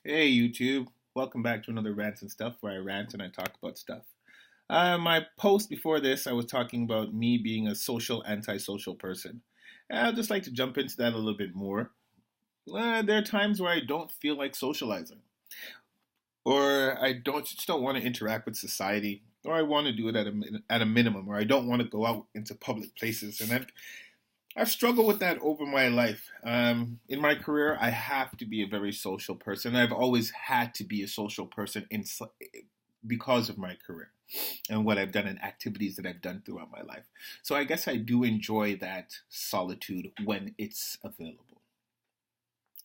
Hey YouTube, welcome back to another Rant and Stuff where I rant and I talk about stuff. My post before this, I was talking about me being a social, antisocial person. I'd just like to jump into that a little bit more. There are times where I don't feel like socializing, or I just don't want to interact with society, or I want to do it at a minimum, or I don't want to go out into public places, and I've struggled with that over my life. In my career, I have to be a very social person. I've always had to be a social person because of my career and what I've done and activities that I've done throughout my life. So I guess I do enjoy that solitude when it's available.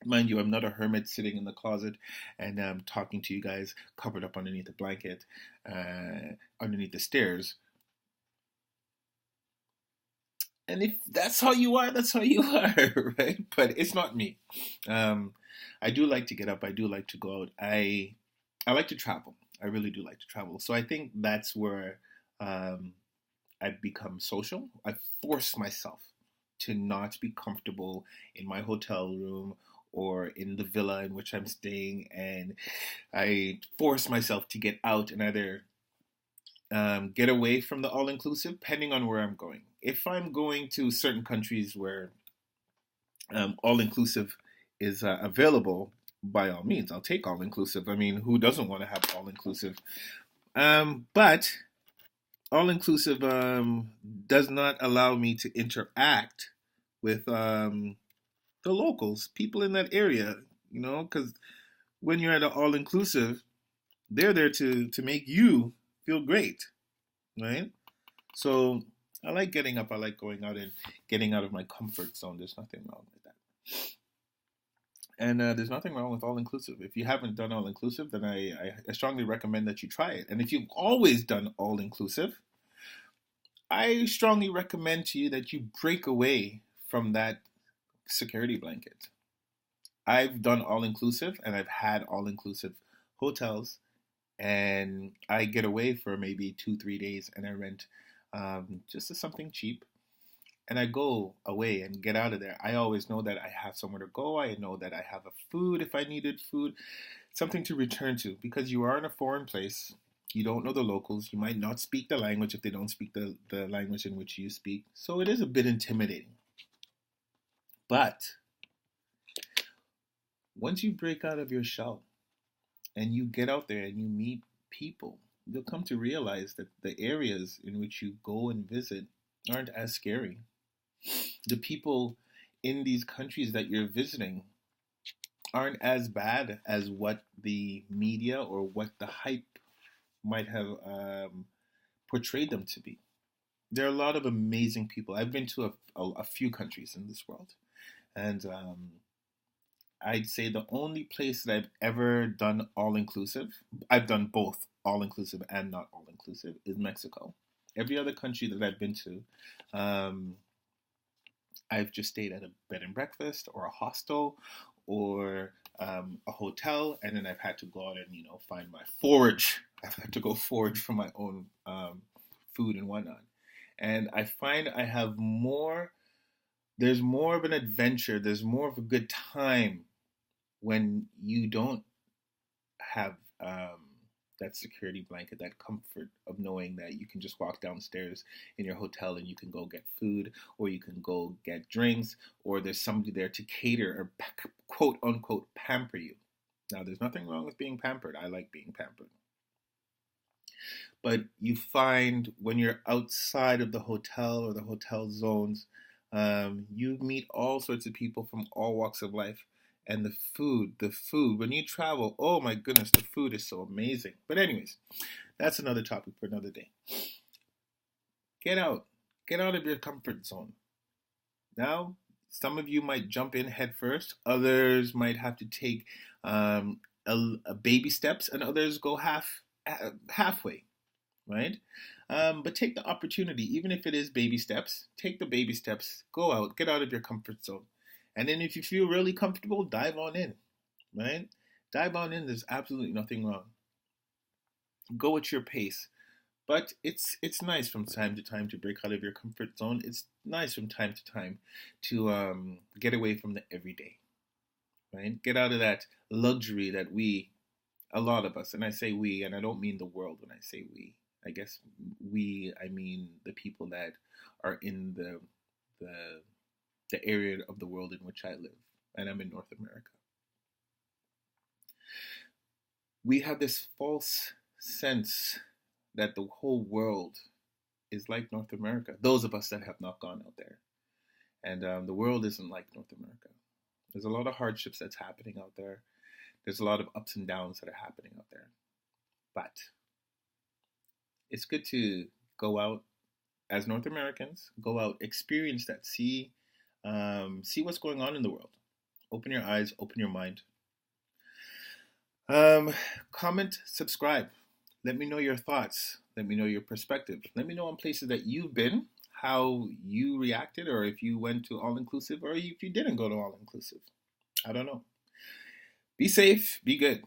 Mind you, I'm not a hermit sitting in the closet and talking to you guys covered up underneath a blanket, underneath the stairs. And if that's how you are, that's how you are, right? But it's not me. Um, I do like to get up. I do like to go out. I like to travel. I really do like to travel. So I think that's where um, I've become social. I force myself to not be comfortable in my hotel room or in the villa in which I'm staying, and I force myself to get out and either get away from the all inclusive, depending on where I'm going. If I'm going to certain countries where all inclusive is available, by all means, I'll take all inclusive. I mean, who doesn't want to have all inclusive? But all inclusive does not allow me to interact with the locals, people in that area, because when you're at an all inclusive, they're there to make you feel great, right? So I like getting up. I like going out and getting out of my comfort zone. There's nothing wrong with that. And there's nothing wrong with all inclusive. If you haven't done all inclusive, then I strongly recommend that you try it. And if you've always done all inclusive, I strongly recommend to you that you break away from that security blanket. I've done all inclusive and I've had all inclusive hotels, and I get away for maybe 2, 3 days and I rent just something cheap, and I go away and get out of there. I always know that I have somewhere to go. I know that I have a food if I needed food, something to return to, because you are in a foreign place. You don't know the locals. You might not speak the language if they don't speak the language in which you speak. So it is a bit intimidating. But once you break out of your shell and you get out there and you meet people, you'll come to realize that the areas in which you go and visit aren't as scary. The people in these countries that you're visiting aren't as bad as what the media or what the hype might have portrayed them to be. There are a lot of amazing people. I've been to a few countries in this world, and I'd say the only place that I've ever done all inclusive, I've done both all inclusive and not all inclusive, is Mexico. Every other country that I've been to, um, I've just stayed at a bed and breakfast or a hostel or a hotel, and then I've had to go out and find my forage. I've had to go forage for my own food and whatnot, and I find I have more. There's more of an adventure. There's more of a good time when you don't have that security blanket, that comfort of knowing that you can just walk downstairs in your hotel and you can go get food, or you can go get drinks, or there's somebody there to cater or quote unquote pamper you. Now, there's nothing wrong with being pampered. I like being pampered. But you find when you're outside of the hotel or the hotel zones, you meet all sorts of people from all walks of life. And the food, when you travel, oh my goodness, the food is so amazing. But, anyways, that's another topic for another day. Get out, get out of your comfort zone. Now, some of you might jump in head first, others might have to take a baby steps, and others go halfway, right? But take the opportunity, even if it is baby steps, take the baby steps, go out, get out of your comfort zone. And then if you feel really comfortable, dive on in, right? Dive on in, there's absolutely nothing wrong. Go at your pace. But it's nice from time to time to break out of your comfort zone. It's nice from time to time to get away from the everyday, right? Get out of that luxury that a lot of us, and I say we, and I don't mean the world when I say we. I guess I mean the people that are in the the area of the world in which I live, and I'm in North America. We have this false sense that the whole world is like North America. Those of us that have not gone out there, and the world isn't like North America. There's a lot of hardships that's happening out there. There's a lot of ups and downs that are happening out there. But it's good to go out as North Americans, go out, experience that, see what's going on in the world. Open your eyes, open your mind. Um, Comment, subscribe. Let me know your thoughts. Let me know your perspective. Let me know on places that you've been, how you reacted, or if you went to all inclusive, or if you didn't go to all inclusive. I don't know. Be safe, be good.